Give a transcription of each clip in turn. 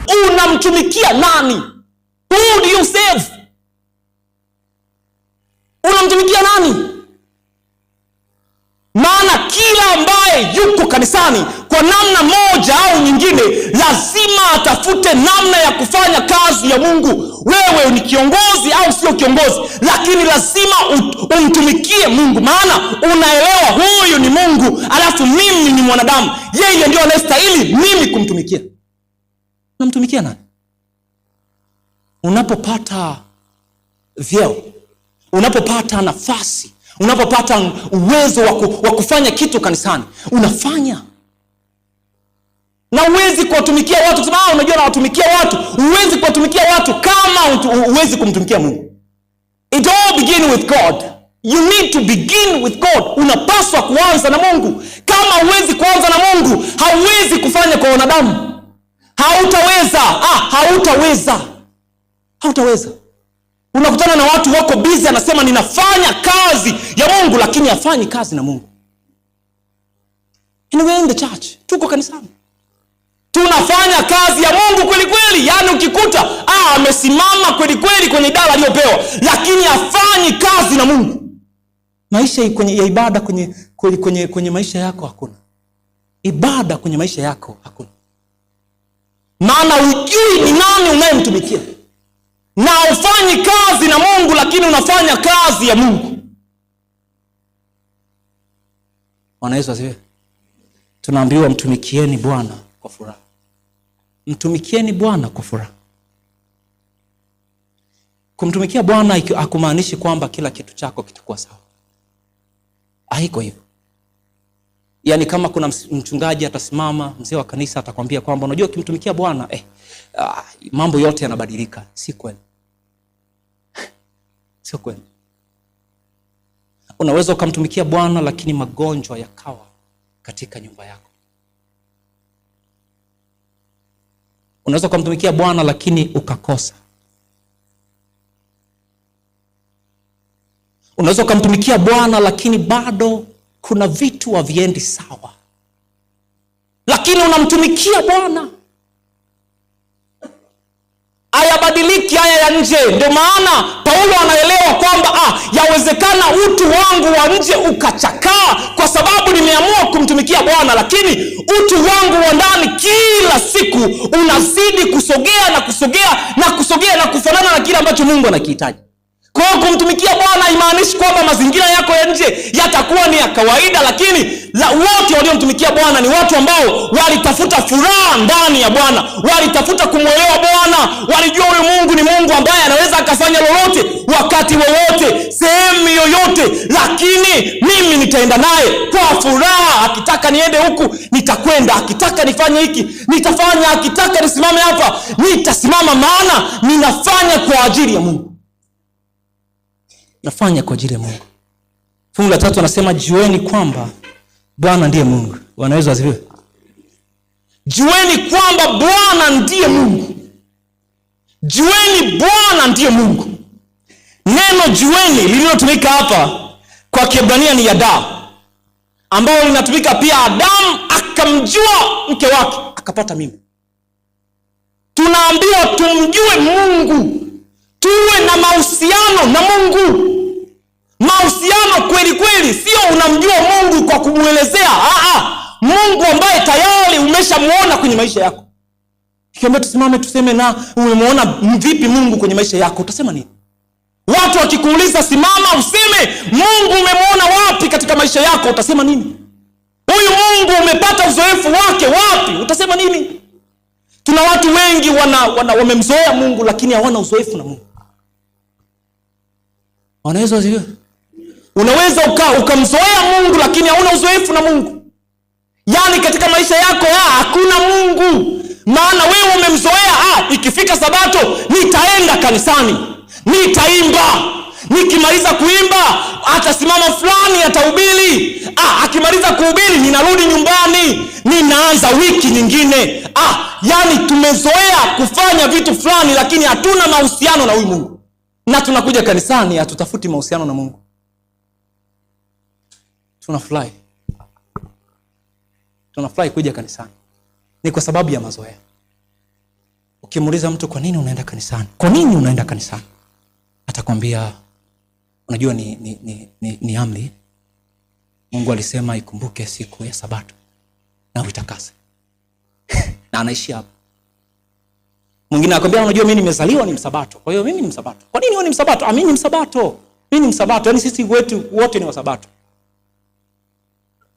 Unamtumikia nani? Who do you serve? Unamtumikia nani? Maana kila ambaye yuko kanisani kwa namna moja au nyingine lazima atafute namna ya kufanya kazi ya Mungu. Wewe ni kiongozi au sio kiongozi, lakini lazima umtumikie Mungu, maana unaelewa huyu ni Mungu alafu mimi ni mwanadamu. Yeye ndio anastahili mimi kumtumikia. Unamtumikia nani? Unapopata vyeo, unapopata nafasi, unapopata uwezo wa kufanya kitu kanisani, unafanya. Na uwezi kuwatumikia watu kusema unajua na watumikia watu. Uwezi kuwatumikia watu kama uwezi kumtumikia Mungu. It all begin with God. You need to begin with God. Unapaswa kuanza na Mungu. Kama uwezi kuanza na Mungu, hauwezi kufanya kwa wanadamu. Hautaweza. Unakutana na watu wako busy, anasema ninafanya kazi ya Mungu, lakini hafanyi kazi na Mungu. Anyway, in the church, tuko kanisani, tunafanya kazi ya Mungu kweli kweli. Yaani ukikuta amesimama kweli kweli kwenye idara aliyopewa, lakini hafanyi kazi na Mungu. Maisha ya ibada kwenye maisha yako hakuna. Ibada kwenye maisha yako hakuna. Maana hujui ni nani unayemtumikia. Na ufanyi kazi na Mungu, lakini unafanya kazi ya Mungu. Bwana Yesu asifiwe. Tunaambiwa mtumikieni Bwana kwa furaha. Mtumikieni Bwana kwa furaha. Kumtumikia Bwana hakumaanishi kwamba kila kitu chako kitakuwa sawa. Haiko hivyo. Yaani kama kuna mchungaji atasimama, mzee wa kanisa atakwambia kwamba unajua ukimtumikia Bwana mambo yote yanabadilika. Si kweli. Sio kweli. Unaweza ukamtumikia Bwana lakini magonjwa yakawa katika nyumba yako. Unaweza ukamtumikia Bwana lakini ukakosa. Unaweza ukamtumikia Bwana lakini bado kuna vitu haviendi sawa. Lakini unamtumikia Bwana. Hayabadiliki haya ya nje. Ndio maana Paulo anaelewa kwamba yawezekana utu wangu wa nje ukachakaa kwa sababu nimeamua kumtumikia Bwana, lakini utu wangu wa ndani kila siku unazidi kusogea na kufanana na kile ambacho Mungu anakihitaji. Kwa hiyo kumtumikia Bwana haimaanishi kwamba mazingira yako ya nje yatakuwa ni ya kawaida, lakini wote waliomtumikia Bwana ni watu ambao walitafuta furaha ndani ya Bwana, walitafuta kumwelewa Bwana, walijua huyu Mungu ni Mungu ambaye anaweza akafanya lolote wakati wowote, sehemu yoyote, lakini mimi nitaenda naye kwa furaha. Akitaka niende huku nitakwenda, akitaka nifanye hiki nitafanya, akitaka nisimame hapa nitasimama, maana ninafanya kwa ajili ya Mungu. Nafanya kwa ajili ya Mungu. Fungu la 3 anasema jueni kwamba Bwana ndiye Mungu. Bwana Yesu asifiwe. Jueni kwamba Bwana ndiye Mungu. Jueni Bwana ndiye Mungu. Neno jueni lililotumika hapa kwa Kiebrania ni yada, ambalo linatumika pia Adamu akamjua mke wake akapata mimba. Tunaambiwa tumjue Mungu, tuwe na mahusiano na Mungu. Mahusiano kweli kweli, sio unamjua Mungu kwa kumuelezea. Mungu ambaye tayari umeshamuona kwenye maisha yako. Ikiambia tusimame tuseme na umemuona vipi Mungu kwenye maisha yako, utasema nini? Watu wakikuuliza simama useme Mungu umemuona wapi katika maisha yako, utasema nini? Huyu Mungu umepata uzoefu wake wapi, utasema nini? Tuna watu wengi wamemzoea Mungu lakini hawana uzoefu na Mungu. Wanaweza ziwe. Unaweza ukamzoea Mungu lakini hauna uzoefu na Mungu. Yaani katika maisha yako hakuna Mungu. Maana wewe umemzoea, ikifika Sabato nitaenda kanisani, nitaimba. Nikimaliza kuimba atasimama fulani atahubiri. Akimaliza kuhubiri ninarudi nyumbani, ninaanza wiki nyingine. Yaani tumezoea kufanya vitu fulani lakini hatuna mahusiano na huyu Mungu. Na tunakuja kanisani hatutafuti mahusiano na Mungu. Tunafurahi kuja kanisani. Ni kwa sababu ya mazoea. Ukimuuliza mtu kwa nini unaenda kanisani? Kwa nini unaenda kanisani? Atakwambia unajua ni amri. Mungu alisema ikumbuke siku ya Sabato na uitakase. Na anaishi hapo. Mwingine anakuambia unajua mimi nimezaliwa ni Msabato. Kwa hiyo mimi ni Msabato. Kwa nini wewe ni Msabato? Mimi ni Msabato. Mimi ni Msabato. Yaani sisi wetu wote ni Wasabato.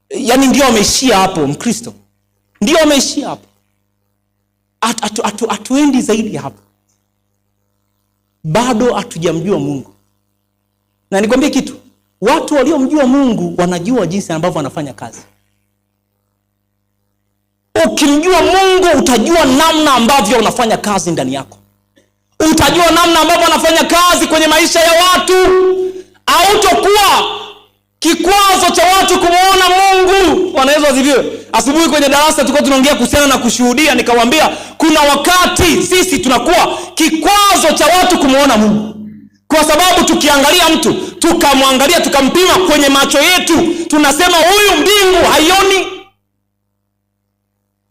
Yaani ndio ameishia hapo Mkristo. Ndio ameishia hapo. Atuendi zaidi hapo. Bado hatujamjua Mungu. Na nikwambie kitu, watu waliomjua Mungu wanajua jinsi ambavyo anafanya kazi. Ukimjua Mungu utajua namna ambavyo unafanya kazi ndani yako. Utajua namna ambavyo anafanya kazi kwenye maisha ya watu. Hautakuwa kikwazo cha watu kumuona Mungu. Wanaweza waziviwe. Asubuhi kwenye darasa tulikuwa tunaongea kuhusiana na kushuhudia, nikawaambia kuna wakati sisi tunakuwa kikwazo cha watu kumuona Mungu. Kwa sababu tukiangalia mtu, tukamwangalia, tukampima kwenye macho yetu, tunasema huyu mbingu haioni.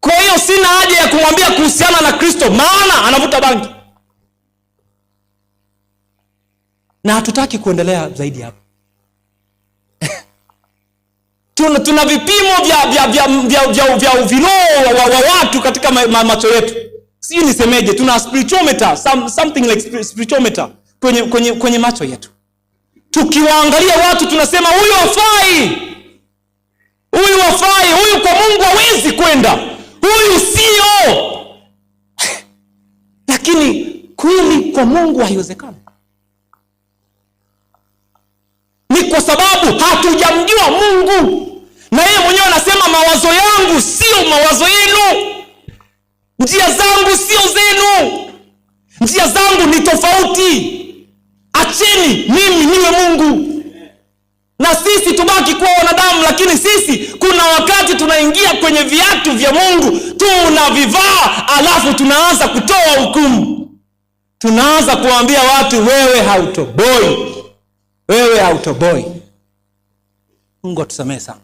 Kwa hiyo sina haja ya kumwambia kuhusiana na Kristo, maana anavuta bangi. Na hatutaki kuendelea zaidi hapo. Tuna vipimo vya uvinoo wa watu katika macho yetu. Sijui nisemeje, tuna spirituometer, something like spirituometer kwenye macho yetu. Tukiwaangalia watu tunasema huyu hafai. Huyu hafai, huyu kwa Mungu hawezi kwenda. Huyu sio. Lakini kweli kwa Mungu haiwezekani. Ni kwa sababu hatujamjua Mungu. Na yeye mwenyewe anasema mawazo yangu sio mawazo yenu. Njia zangu sio zenu. Njia zangu ni tofauti. Acheni mimi niwe Mungu. Na sisi tubaki kuwa wanadamu, lakini sisi kuna wakati tunaingia kwenye viatu vya Mungu, tunavivaa, alafu tunaanza kutoa hukumu. Tunaanza kuambia watu wewe hautoboi. Wewe hautoboi. Mungu atusamehe sana.